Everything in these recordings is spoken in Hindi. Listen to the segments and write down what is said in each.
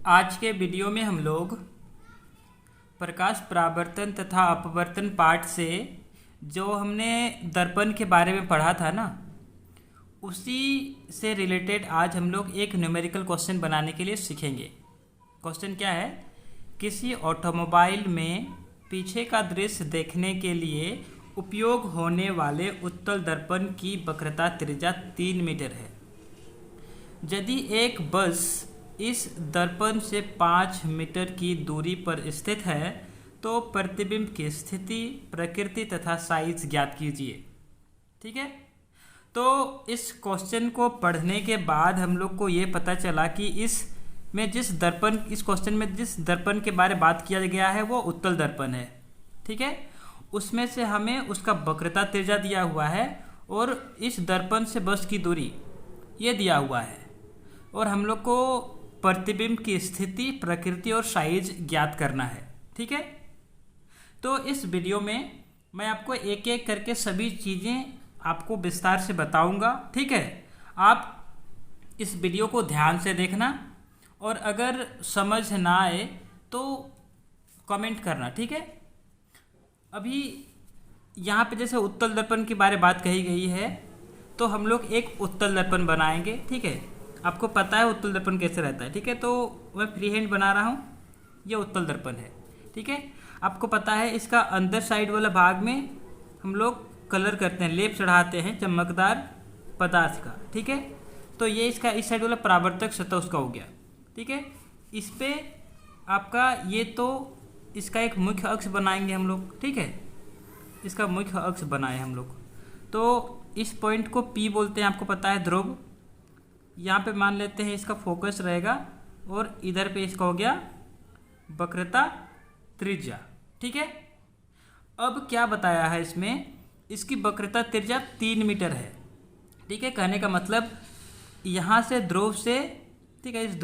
आज के वीडियो में हम लोग प्रकाश परावर्तन तथा अपवर्तन पाठ से जो हमने दर्पण के बारे में पढ़ा था ना, उसी से रिलेटेड आज हम लोग एक न्यूमेरिकल क्वेश्चन बनाने के लिए सीखेंगे। क्वेश्चन क्या है? किसी ऑटोमोबाइल में पीछे का दृश्य देखने के लिए उपयोग होने वाले उत्तल दर्पण की वक्रता त्रिज्या 3 मीटर है। यदि एक बस इस दर्पण से 5 मीटर की दूरी पर स्थित है तो प्रतिबिंब की स्थिति, प्रकृति तथा साइज ज्ञात कीजिए। ठीक है, तो इस क्वेश्चन को पढ़ने के बाद हम लोग को ये पता चला कि इस क्वेश्चन में जिस दर्पण के बारे में बात किया गया है वो उत्तल दर्पण है। ठीक है, उसमें से हमें उसका वक्रता त्रिज्या दिया हुआ है और इस दर्पण से बस की दूरी ये दिया हुआ है, और हम लोग को प्रतिबिंब की स्थिति, प्रकृति और साइज ज्ञात करना है। ठीक है, तो इस वीडियो में मैं आपको एक एक करके सभी चीज़ें आपको विस्तार से बताऊंगा। ठीक है, आप इस वीडियो को ध्यान से देखना और अगर समझ ना आए तो कमेंट करना। ठीक है, अभी यहाँ पे जैसे उत्तल दर्पण के बारे में बात कही गई है तो हम लोग एक उत्तल दर्पण बनाएंगे। ठीक है, आपको पता है उत्तल दर्पण कैसे रहता है। ठीक है, तो मैं फ्री हैंड बना रहा हूँ, ये उत्तल दर्पण है। ठीक है, आपको पता है इसका अंदर साइड वाला भाग में हम लोग कलर करते हैं, लेप चढ़ाते हैं चमकदार पदार्थ का। ठीक है, तो ये इसका इस साइड वाला परावर्तक सतह उसका हो गया। ठीक है, इस पे आपका ये तो इसका एक मुख्य अक्ष बनाएंगे हम लोग। ठीक है, इसका मुख्य अक्ष बनाए हम लोग, तो इस पॉइंट को P बोलते हैं, आपको पता है ध्रुव। यहाँ पे मान लेते हैं इसका फोकस रहेगा और इधर पे इसका हो गया वक्रता त्रिज्या। ठीक है, अब क्या बताया है इसमें, इसकी वक्रता त्रिज्या 3 मीटर है। ठीक है, कहने का मतलब यहाँ से ध्रुव से, ठीक है, इस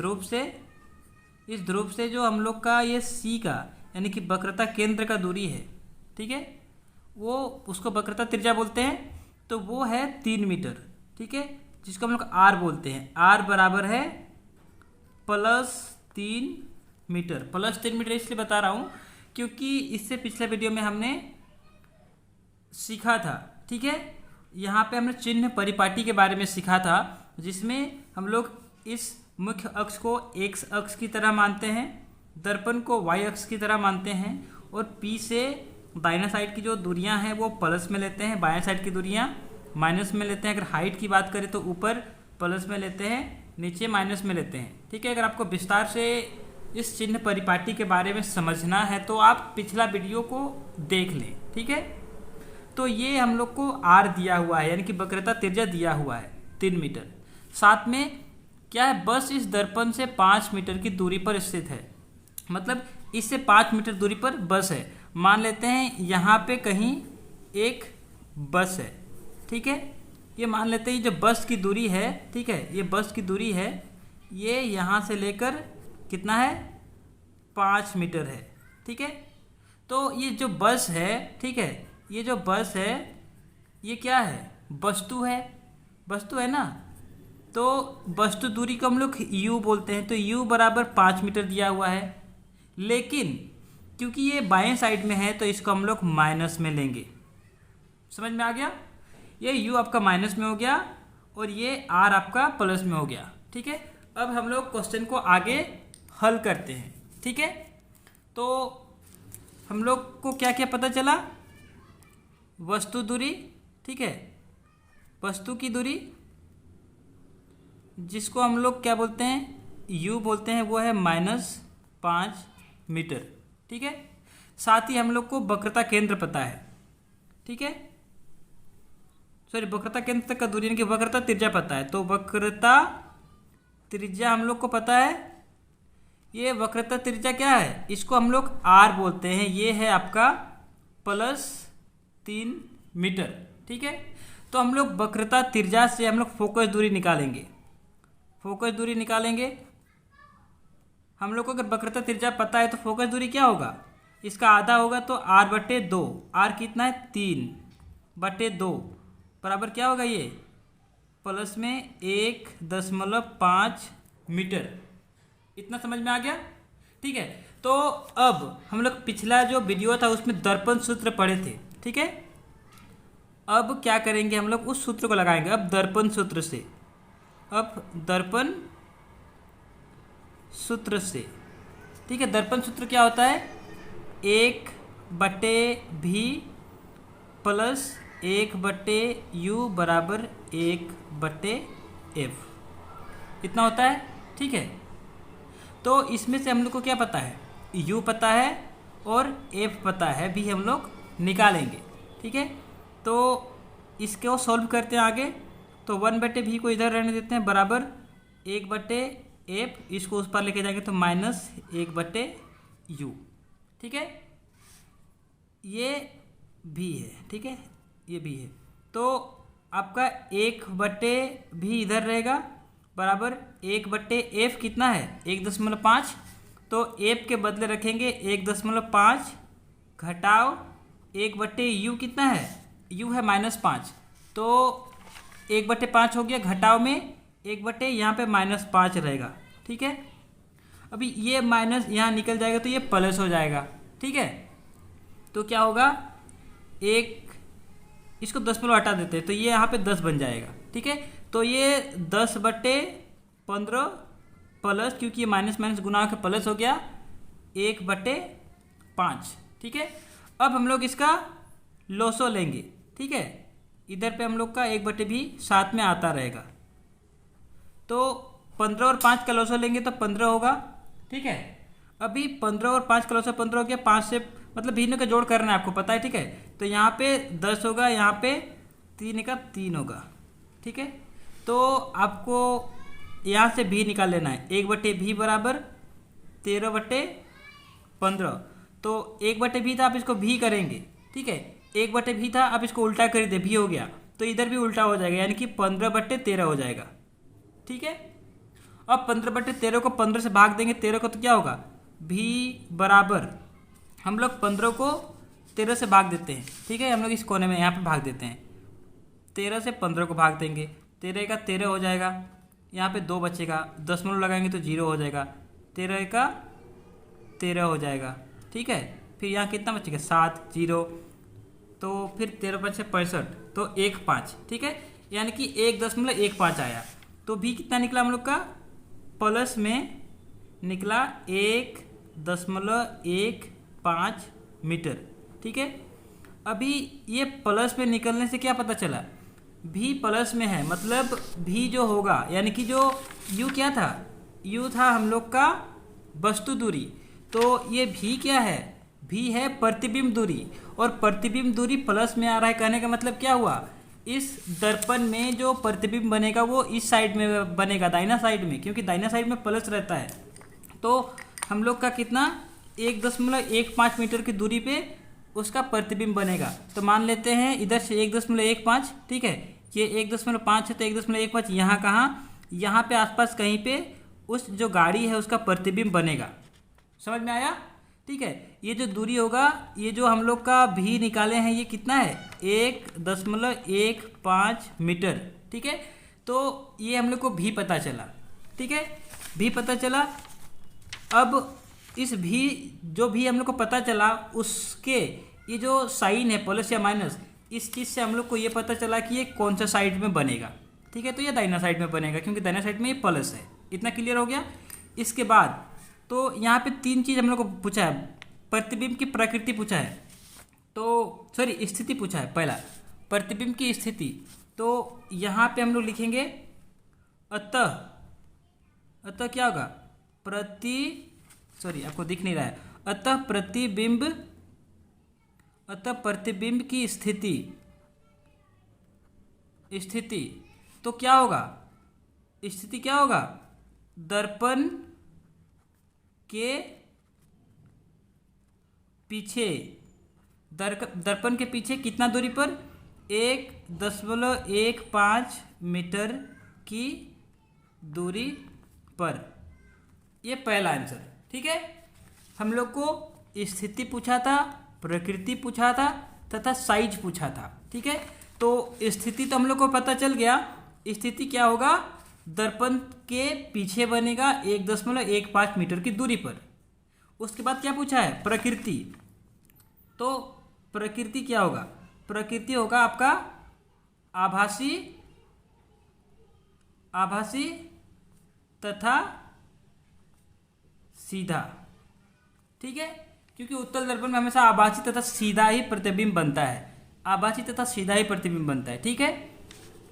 ध्रुव से जो हम लोग का ये C का यानी कि वक्रता केंद्र का दूरी है, ठीक है, वो उसको वक्रता त्रिज्या बोलते हैं, तो वो है 3 मीटर। ठीक है, जिसको हम लोग R बोलते हैं। R बराबर है +3 मीटर। +3 मीटर इसलिए बता रहा हूँ क्योंकि इससे पिछले वीडियो में हमने सीखा था। ठीक है, यहाँ पे हमने चिन्ह परिपाटी के बारे में सीखा था, जिसमें हम लोग इस मुख्य अक्ष को X अक्ष की तरह मानते हैं, दर्पण को Y अक्ष की तरह मानते हैं, और P से दाहिना साइड की जो दूरियां हैं वो प्लस में लेते हैं, बाएं साइड की दूरियां माइनस में लेते हैं। अगर हाइट की बात करें तो ऊपर प्लस में लेते हैं, नीचे माइनस में लेते हैं। ठीक है, अगर आपको विस्तार से इस चिन्ह परिपाटी के बारे में समझना है तो आप पिछला वीडियो को देख लें। ठीक है, तो ये हम लोग को R दिया हुआ है, यानी कि वक्रता त्रिज्या दिया हुआ है 3 मीटर। साथ में क्या है, बस इस दर्पण से 5 मीटर की दूरी पर स्थित है, मतलब इससे 5 मीटर दूरी पर बस है। मान लेते हैं यहाँ पे कहीं एक बस है। ठीक है, ये मान लेते हैं जो बस की दूरी है, ठीक है, ये बस की दूरी है, ये यहाँ से लेकर कितना है, 5 मीटर है। ठीक है, तो ये जो बस है, ठीक है, ये जो बस है ये क्या है, वस्तु है ना, तो वस्तु दूरी को हम लोग U बोलते हैं, तो U बराबर 5 मीटर दिया हुआ है। लेकिन क्योंकि ये बाएं साइड में है तो इसको हम लोग माइनस में लेंगे। समझ में आ गया, ये U आपका माइनस में हो गया और ये R आपका प्लस में हो गया। ठीक है, अब हम लोग क्वेश्चन को आगे हल करते हैं। ठीक है, तो हम लोग को क्या क्या पता चला, वस्तु दूरी, ठीक है, वस्तु की दूरी जिसको हम लोग क्या बोलते हैं, U बोलते हैं, वो है -5 मीटर। ठीक है, साथ ही हम लोग को वक्रता केंद्र पता है। ठीक है, सॉरी, वक्रता केंद्र तक का दूरी यानी कि वक्रता त्रिज्या पता है, तो वक्रता त्रिज्या हम लोग को पता है। ये वक्रता त्रिज्या क्या है, इसको हम लोग R बोलते हैं, ये है आपका +3 मीटर। ठीक है, तो हम लोग वक्रता त्रिज्या से हम लोग फोकस दूरी निकालेंगे। हम लोग को अगर वक्रता त्रिज्या पता है तो फोकस दूरी क्या होगा, इसका आधा होगा, तो R/2। R कितना है, 3/2 बराबर क्या होगा, ये प्लस में 1.5 मीटर। इतना समझ में आ गया? ठीक है, तो अब हम लोग पिछला जो वीडियो था उसमें दर्पण सूत्र पढ़े थे। ठीक है, अब क्या करेंगे, हम लोग उस सूत्र को लगाएंगे अब दर्पण सूत्र से। अब दर्पण सूत्र से, ठीक है, दर्पण सूत्र क्या होता है? 1/v प्लस 1/u बराबर 1/f, इतना होता है। ठीक है, तो इसमें से हम लोग को क्या पता है? u पता है और f पता है, भी हम लोग निकालेंगे। ठीक है, तो इसको सॉल्व करते हैं आगे। तो 1/v को इधर रहने देते हैं, बराबर 1/f, इसको उस पर लेके जाएंगे तो माइनस 1/u। ठीक है, ये भी है। ठीक है, ये भी है, तो आपका 1/v इधर रहेगा, बराबर 1/f कितना है? 1.5। तो f के बदले रखेंगे 1.5 घटाओ 1/u कितना है? u है -5, तो 1/5 हो गया, घटाव में 1/ यहाँ पे -5 रहेगा। ठीक है, अभी ये माइनस यहाँ निकल जाएगा तो ये प्लस हो जाएगा। ठीक है, तो क्या होगा, इसको 10 हटा देते हैं तो ये यहाँ पे 10 बन जाएगा। ठीक है, तो ये 10/15 प्लस, क्योंकि ये माइनस माइनस गुना के प्लस हो गया, 1/5। ठीक है, अब हम लोग इसका लोसो लेंगे। ठीक है, इधर पे हम लोग का 1/v साथ में आता रहेगा, तो 15 और 5 का लोसो लेंगे तो 15 होगा। ठीक है, अभी 15 और 5 का लोसो 15 हो गया, 5 से मतलब भिन्न का जोड़ करना है, आपको पता है। ठीक है, तो यहाँ पे 10 होगा, यहाँ पे 3 का 3 होगा। ठीक है, तो आपको यहाँ से भी निकाल लेना है। 1/v बराबर 13/15, तो 1/v था, आप इसको भी करेंगे। ठीक है, 1/v था, आप इसको उल्टा कर दे, भी हो गया, तो इधर भी उल्टा हो जाएगा, यानी कि 15/13 हो जाएगा। ठीक है, अब 15/13 को 15 से भाग देंगे 13 को, तो क्या होगा, v बराबर, हम लोग 15 को 13 से भाग देते हैं। ठीक है, हम लोग इस कोने में यहाँ पे भाग देते हैं, 13 से 15 को भाग देंगे, 13 का 13 हो जाएगा, यहाँ पे 2 बचेगा, दशमलव लगाएंगे तो 0 हो जाएगा, 13 का 13 हो जाएगा। ठीक है, फिर यहाँ कितना बचेगा, 7, 0, तो फिर 13 5 65, तो 1/5। ठीक है, यानी कि 1.15 आया, तो भी कितना निकला हम लोग का, प्लस में निकला 1.15 मीटर। ठीक है, अभी ये प्लस में निकलने से क्या पता चला, भी प्लस में है, मतलब भी जो होगा, यानी कि जो u क्या था, u था हम लोग का वस्तु दूरी, तो ये भी क्या है, भी है प्रतिबिंब दूरी, और प्रतिबिंब दूरी प्लस में आ रहा है, कहने का मतलब क्या हुआ, इस दर्पण में जो प्रतिबिंब बनेगा वो इस साइड में बनेगा, दाहिना साइड में, क्योंकि दाहिना साइड में प्लस रहता है। तो हम लोग का कितना, 1.15 मीटर की दूरी पे उसका प्रतिबिंब बनेगा। तो मान लेते हैं इधर से 1.15, ठीक है, ये 1.5 है, तो 1.15 यहाँ कहाँ, यहाँ पे आसपास कहीं पे उस जो गाड़ी है उसका प्रतिबिंब बनेगा। समझ में आया? ठीक है, ये जो दूरी होगा, ये जो हम लोग का भी निकाले हैं, ये कितना है, 1.15 मीटर। ठीक है, तो ये हम लोग को भी पता चला। ठीक है, भी पता चला। अब इस भी, जो भी हम लोग को पता चला, उसके ये जो साइन है प्लस या माइनस, इस चीज़ से हम लोग को ये पता चला कि ये कौन सा साइड में बनेगा। ठीक है, तो ये दाहिना साइड में बनेगा, क्योंकि दाहिना साइड में ये प्लस है। इतना क्लियर हो गया। इसके बाद तो यहाँ पे 3 चीज़ हम लोग को पूछा है। प्रतिबिंब की प्रकृति पूछा है, तो सॉरी स्थिति पूछा है। पहला प्रतिबिंब की स्थिति, तो यहाँ पे हम लोग लिखेंगे अतः क्या होगा, आपको दिख नहीं रहा है, अतः प्रतिबिंब की स्थिति तो क्या होगा, स्थिति क्या होगा, दर्पण के पीछे, दर्पण के पीछे कितना दूरी पर, 1.15 मीटर की दूरी पर। ये पहला आंसर। ठीक है, हम लोग को स्थिति पूछा था, प्रकृति पूछा था, तथा साइज पूछा था। ठीक है, तो स्थिति तो हम लोग को पता चल गया। स्थिति क्या होगा, दर्पण के पीछे बनेगा 1.15 मीटर की दूरी पर। उसके बाद क्या पूछा है, प्रकृति। तो प्रकृति क्या होगा, प्रकृति होगा आपका आभासी तथा सीधा। ठीक है, क्योंकि उत्तल दर्पण में हमेशा आभासी तथा सीधा ही प्रतिबिंब बनता है, आभासी तथा सीधा ही प्रतिबिंब बनता है। ठीक है,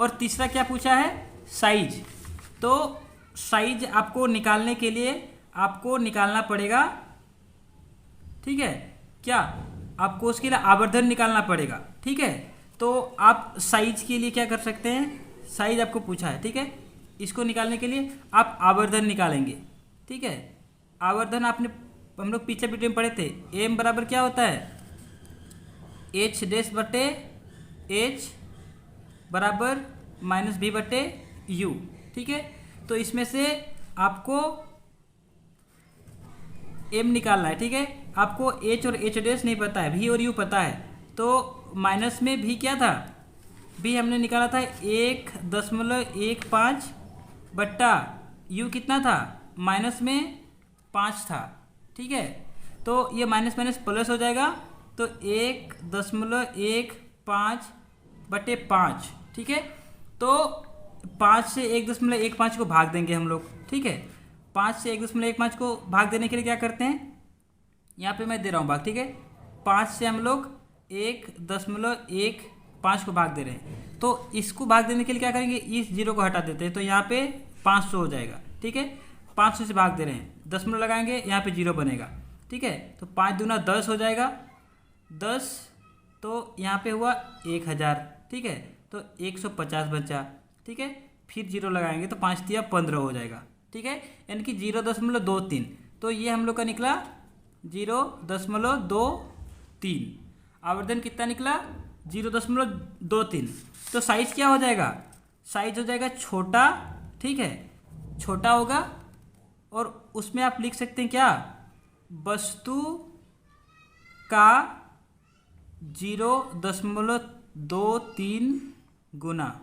और तीसरा क्या पूछा है, साइज। तो साइज आपको निकालने के लिए आपको निकालना पड़ेगा, ठीक है, क्या आपको उसके लिए आवर्धन निकालना पड़ेगा। ठीक है, तो आप साइज के लिए क्या कर सकते हैं, साइज आपको पूछा है, ठीक है, इसको निकालने के लिए आप आवर्धन निकालेंगे। ठीक है, आवर्धन आपने हम लोग पिछले वीडियो में पढ़े थे, एम बराबर क्या होता है, एच डैश बटे एच बराबर माइनस बी बटे यू। ठीक है, तो इसमें से आपको एम निकालना है। ठीक है, आपको एच और एच डैश नहीं पता है, भी और यू पता है, तो माइनस में भी क्या था, भी हमने निकाला था 1.15 बट्टा यू कितना था, माइनस में 5 था। ठीक है, तो ये माइनस माइनस प्लस हो जाएगा, तो 1.15 बटे 5। ठीक है, तो 5 से 1.15 को भाग देंगे हम लोग। ठीक है, 5 से 1.15 को भाग देने के लिए क्या करते हैं, यहाँ पे मैं दे रहा हूँ भाग। ठीक है, 5 से हम लोग 1.15 को भाग दे रहे हैं, तो इसको भाग देने के लिए क्या करेंगे, इस जीरो को हटा देते हैं, तो यहाँ पे 500 हो जाएगा। ठीक है, 500 से भाग दे रहे हैं, दशमलव लगाएंगे, यहाँ पे जीरो बनेगा। ठीक है, तो 5 दूना 10 हो जाएगा, 10, तो यहाँ पे हुआ 1000। ठीक है, तो 150 बचा। ठीक है, फिर जीरो लगाएंगे तो 5 दिया 15 हो जाएगा। ठीक है, यानी कि 0.23, तो ये हम लोग का निकला 0.23। आवर्धन कितना निकला, 0.23। तो साइज क्या हो जाएगा, साइज हो जाएगा छोटा। ठीक है, छोटा होगा, और उसमें आप लिख सकते हैं क्या, वस्तु का 0.23 गुना।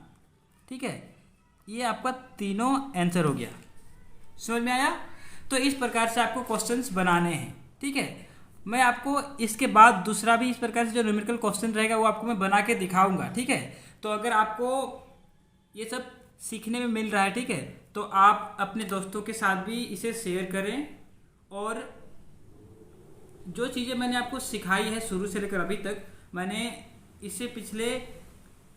ठीक है, ये आपका तीनों आंसर हो गया, समझ में आया। तो इस प्रकार से आपको क्वेश्चंस बनाने हैं। ठीक है, मैं आपको इसके बाद दूसरा भी इस प्रकार से जो न्यूमेरिकल क्वेश्चन रहेगा वो आपको मैं बना के दिखाऊंगा। ठीक है, तो अगर आपको ये सब सीखने में मिल रहा है, ठीक है, तो आप अपने दोस्तों के साथ भी इसे शेयर करें, और जो चीज़ें मैंने आपको सिखाई है शुरू से लेकर अभी तक, मैंने इससे पिछले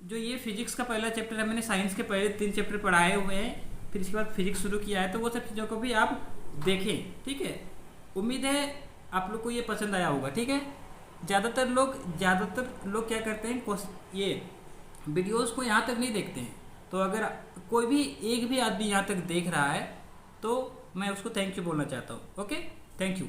जो ये फिजिक्स का पहला चैप्टर है, मैंने साइंस के पहले 3 चैप्टर पढ़ाए हुए हैं, फिर इसके बाद फिजिक्स शुरू किया है, तो वो सब चीज़ों को भी आप देखें। ठीक है, उम्मीद है आप लोग को ये पसंद आया होगा। ठीक है, ज़्यादातर लोग क्या करते हैं, ये वीडियोस को यहाँ तक नहीं देखते हैं, तो अगर कोई भी एक भी आदमी यहाँ तक देख रहा है तो मैं उसको थैंक यू बोलना चाहता हूँ। Okay, thank you.